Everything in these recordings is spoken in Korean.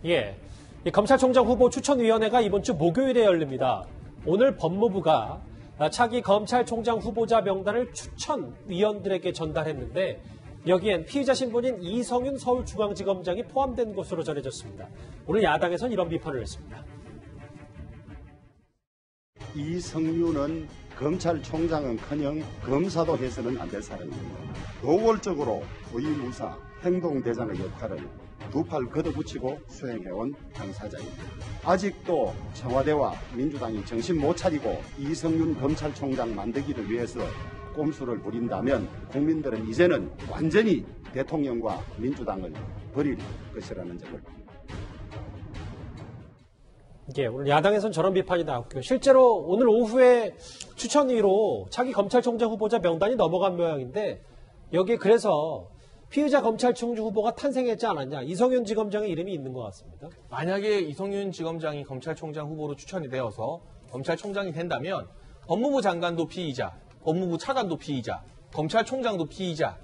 예. 이 검찰총장 후보 추천위원회가 이번 주 목요일에 열립니다. 오늘 법무부가 차기 검찰총장 후보자 명단을 추천위원들에게 전달했는데 여기엔 피의자 신분인 이성윤 서울중앙지검장이 포함된 것으로 전해졌습니다. 오늘 야당에선 이런 비판을 했습니다. 이성윤은 검찰총장은커녕 검사도 해서는 안 될 사람입니다. 노골적으로 의무사 행동대장의 역할을 두 팔 걷어붙이고 수행해온 당사자입니다. 아직도 청와대와 민주당이 정신 못 차리고 이성윤 검찰총장 만들기를 위해서 꼼수를 부린다면 국민들은 이제는 완전히 대통령과 민주당을 버릴 것이라는 점을. 예, 오늘 야당에선 저런 비판이 나왔고요. 실제로 오늘 오후에 추천위로 차기 검찰총장 후보자 명단이 넘어간 모양인데 여기에 그래서 피의자 검찰총장 후보가 탄생했지 않았냐. 이성윤 지검장의 이름이 있는 것 같습니다. 만약에 이성윤 지검장이 검찰총장 후보로 추천이 되어서 검찰총장이 된다면 법무부 장관도 피의자, 법무부 차관도 피의자, 검찰총장도 피의자.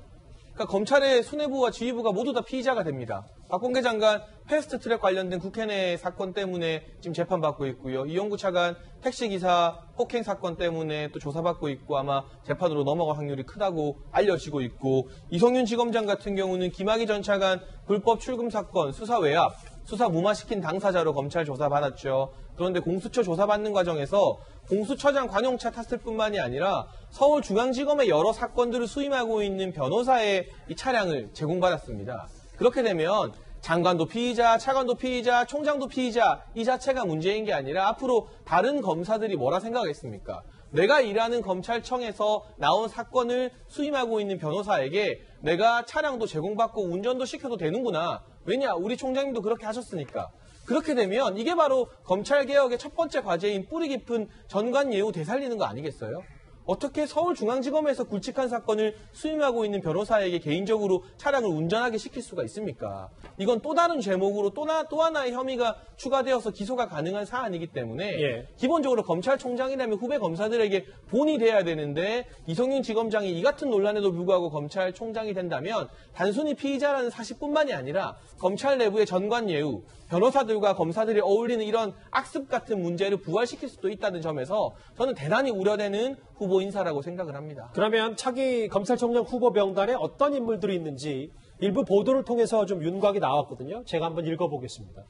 그러니까 검찰의 수뇌부와 지휘부가 모두 다 피의자가 됩니다. 박범계 장관 패스트트랙 관련된 국회 내 사건 때문에 지금 재판받고 있고요. 이용구 차관 택시기사 폭행 사건 때문에 또 조사받고 있고 아마 재판으로 넘어갈 확률이 크다고 알려지고 있고 이성윤 지검장 같은 경우는 김학의 전 차관 불법 출금 사건 수사 외압, 수사 무마시킨 당사자로 검찰 조사받았죠. 그런데 공수처 조사받는 과정에서 공수처장 관용차 탔을 뿐만이 아니라 서울중앙지검의 여러 사건들을 수임하고 있는 변호사의 이 차량을 제공받았습니다. 그렇게 되면 장관도 피의자, 차관도 피의자, 총장도 피의자 이 자체가 문제인 게 아니라 앞으로 다른 검사들이 뭐라 생각하겠습니까? 내가 일하는 검찰청에서 나온 사건을 수임하고 있는 변호사에게 내가 차량도 제공받고 운전도 시켜도 되는구나. 왜냐? 우리 총장님도 그렇게 하셨으니까. 그렇게 되면 이게 바로 검찰개혁의 첫 번째 과제인 뿌리 깊은 전관예우 되살리는 거 아니겠어요? 어떻게 서울중앙지검에서 굵직한 사건을 수임하고 있는 변호사에게 개인적으로 차량을 운전하게 시킬 수가 있습니까? 이건 또 다른 죄목으로 또 하나의 혐의가 추가되어서 기소가 가능한 사안이기 때문에 기본적으로 검찰총장이라면 후배 검사들에게 본이 돼야 되는데 이성윤 지검장이 이 같은 논란에도 불구하고 검찰총장이 된다면 단순히 피의자라는 사실뿐만이 아니라 검찰 내부의 전관예우, 변호사들과 검사들이 어울리는 이런 악습 같은 문제를 부활시킬 수도 있다는 점에서 저는 대단히 우려되는 후보 인사라고 생각을 합니다. 그러면 차기 검찰총장 후보 명단에 어떤 인물들이 있는지 일부 보도를 통해서 좀 윤곽이 나왔거든요. 제가 한번 읽어보겠습니다.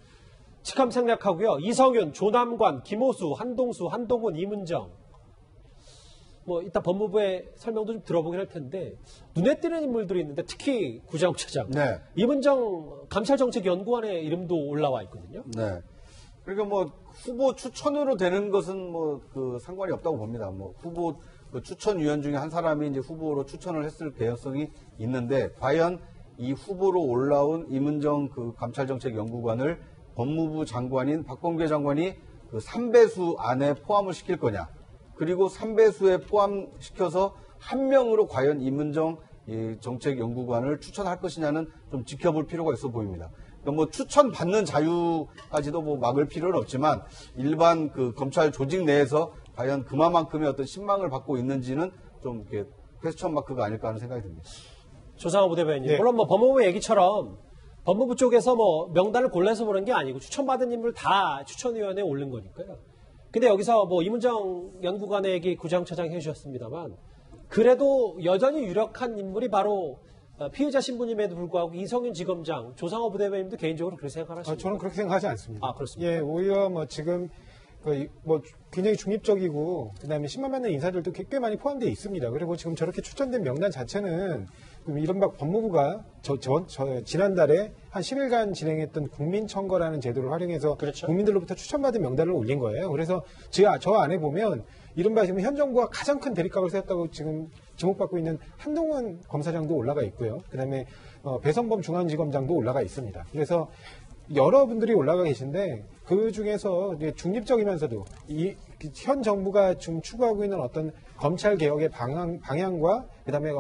직함 생략하고요. 이성윤, 조남관, 김호수, 한동수, 한동훈, 이문정. 뭐 이따 법무부의 설명도 좀 들어보긴 할 텐데 눈에 띄는 인물들이 있는데 특히 구자욱 차장, 이문정 감찰정책연구원의 이름도 올라와 있거든요. 네. 그러니까 뭐 후보 추천으로 되는 것은 뭐 그 상관이 없다고 봅니다. 뭐 후보 그 추천위원 중에 한 사람이 이제 후보로 추천을 했을 개연성이 있는데 과연 이 후보로 올라온 이문정 그 감찰정책연구관을 법무부 장관인 박범계 장관이 그 3배수 안에 포함을 시킬 거냐? 그리고 3배수에 포함시켜서 한 명으로 과연 이문정 정책연구관을 추천할 것이냐는 좀 지켜볼 필요가 있어 보입니다. 그러니까 뭐 추천받는 자유까지도 뭐 막을 필요는 없지만 일반 그 검찰 조직 내에서 과연 그만큼의 어떤 신망을 받고 있는지는 좀 이렇게 퀘스천 마크가 아닐까 하는 생각이 듭니다. 조상호 부대변인. 물론 뭐 법무부 얘기처럼 법무부 쪽에서 뭐 명단을 골라서 보는 게 아니고 추천받은 인물 다 추천위원회에 오른 거니까요. 근데 여기서 뭐 이문정 연구관의 얘기 구자욱 차장이 해주셨습니다만 그래도 여전히 유력한 인물이 바로 피의자 신분임에도 불구하고 이성윤 지검장, 조상호 부대변인도 개인적으로 그렇게 생각하십니까? 저는 그렇게 생각하지 않습니다. 아, 그렇습니다. 예, 오히려 뭐 지금 뭐 굉장히 중립적이고 그다음에 신망받는 인사들도 꽤 많이 포함되어 있습니다. 그리고 지금 저렇게 추천된 명단 자체는 이른바 법무부가 지난달에 한 10일간 진행했던 국민청거라는 제도를 활용해서 국민들로부터 추천받은 명단을 올린 거예요. 그래서 저 안에 보면 이른바 지금 현 정부가 가장 큰 대립각을 세웠다고 지금 지목받고 있는 한동훈 검사장도 올라가 있고요. 그다음에 배선범 중앙지검장도 올라가 있습니다. 그래서 여러분들이 올라가 계신데 그 중에서 중립적이면서도 현 정부가 지금 추구하고 있는 어떤 검찰 개혁의 방향과 그다음에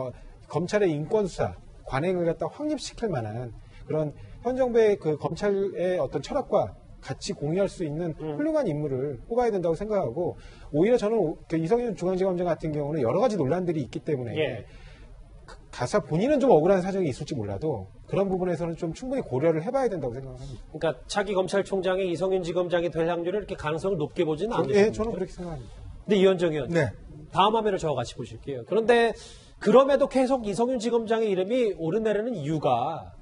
검찰의 인권수사 관행을 갖다 확립시킬 만한 그런 현 정부의 그 검찰의 어떤 철학과 같이 공유할 수 있는 훌륭한 인물을 뽑아야 된다고 생각하고 오히려 저는 이성윤 중앙지검장 같은 경우는 여러 가지 논란들이 있기 때문에 가사 본인은 좀 억울한 사정이 있을지 몰라도 그런 부분에서는 좀 충분히 고려를 해봐야 된다고 생각합니다. 그러니까 차기 검찰총장이 이성윤 지검장이 될 확률을 이렇게 가능성을 높게 보지는 않으십니까? 예, 저는 그렇게 생각합니다. 근데 이현정 의원, 네. 다음 화면을 저와 같이 보실게요. 그런데 그럼에도 계속 이성윤 지검장의 이름이 오르내리는 이유가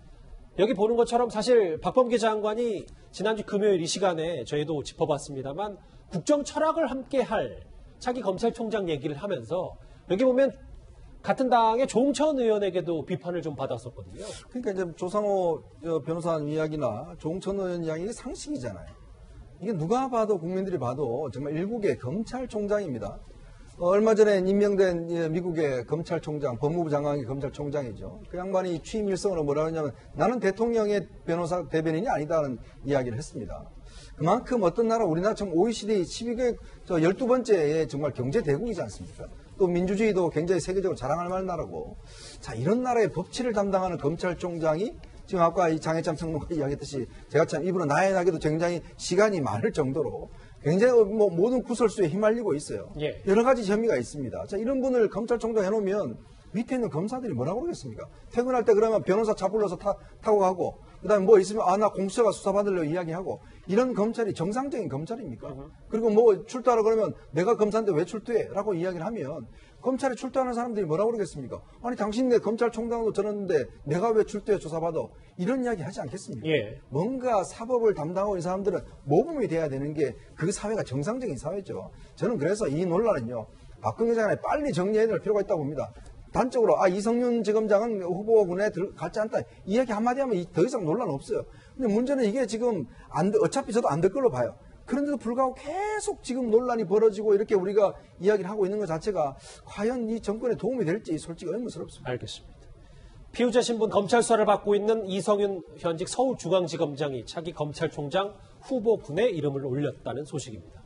여기 보는 것처럼 사실 박범계 장관이 지난주 금요일 이 시간에 저희도 짚어봤습니다만 국정 철학을 함께할 차기 검찰총장 얘기를 하면서 여기 보면 같은 당의 조홍천 의원에게도 비판을 좀 받았었거든요. 그러니까 이제 조상호 변호사 이야기나 조홍천 의원 이야기 상식이잖아요. 이게 누가 봐도 국민들이 봐도 정말 일국의 검찰총장입니다. 얼마 전에 임명된 미국의 검찰총장, 법무부 장관이 검찰총장이죠. 그 양반이 취임 일성으로 뭐라고 하냐면 나는 대통령의 변호사 대변인이 아니다는 이야기를 했습니다. 그만큼 어떤 나라, 우리나라처럼 OECD 12개 12번째의 정말 경제 대국이지 않습니까? 또 민주주의도 굉장히 세계적으로 자랑할 만한 나라고. 자, 이런 나라의 법치를 담당하는 검찰총장이 지금 아까 이 장해찬 평론가 이야기했듯이 제가 참 이분은 나에게도 굉장히 시간이 많을 정도로 굉장히 뭐 모든 구설수에 휘말리고 있어요. 예. 여러 가지 혐의가 있습니다. 자, 이런 분을 검찰총장 해놓으면 밑에 있는 검사들이 뭐라고 그러겠습니까? 퇴근할 때 그러면 변호사 차 불러서 타고 가고 그다음에 뭐 있으면 나 공수처가 수사받으려고 이야기하고 이런 검찰이 정상적인 검찰입니까? 그리고 뭐 출두하라 그러면 내가 검사인데 왜 출두해? 라고 이야기를 하면 검찰에 출두하는 사람들이 뭐라고 그러겠습니까? 아니 당신네 검찰총장도 저러는데 내가 왜 출두해 조사받아? 이런 이야기 하지 않겠습니까? 예. 뭔가 사법을 담당하고 있는 사람들은 모범이 돼야 되는 게 그 사회가 정상적인 사회죠. 저는 그래서 이 논란은요. 박근혜 장관이 빨리 정리해야 될 필요가 있다고 봅니다. 단적으로 이성윤 지검장은 후보군에 들어가지 않다. 이야기 한마디 하면 더 이상 논란 없어요. 근데 문제는 이게 지금 어차피 저도 안 될 걸로 봐요. 그런데도 불구하고 계속 지금 논란이 벌어지고 이렇게 우리가 이야기를 하고 있는 것 자체가 과연 이 정권에 도움이 될지 솔직히 의문스럽습니다. 알겠습니다. 피의자 신분 검찰 수사를 받고 있는 이성윤 현직 서울중앙지검장이 차기 검찰총장 후보군에 이름을 올렸다는 소식입니다.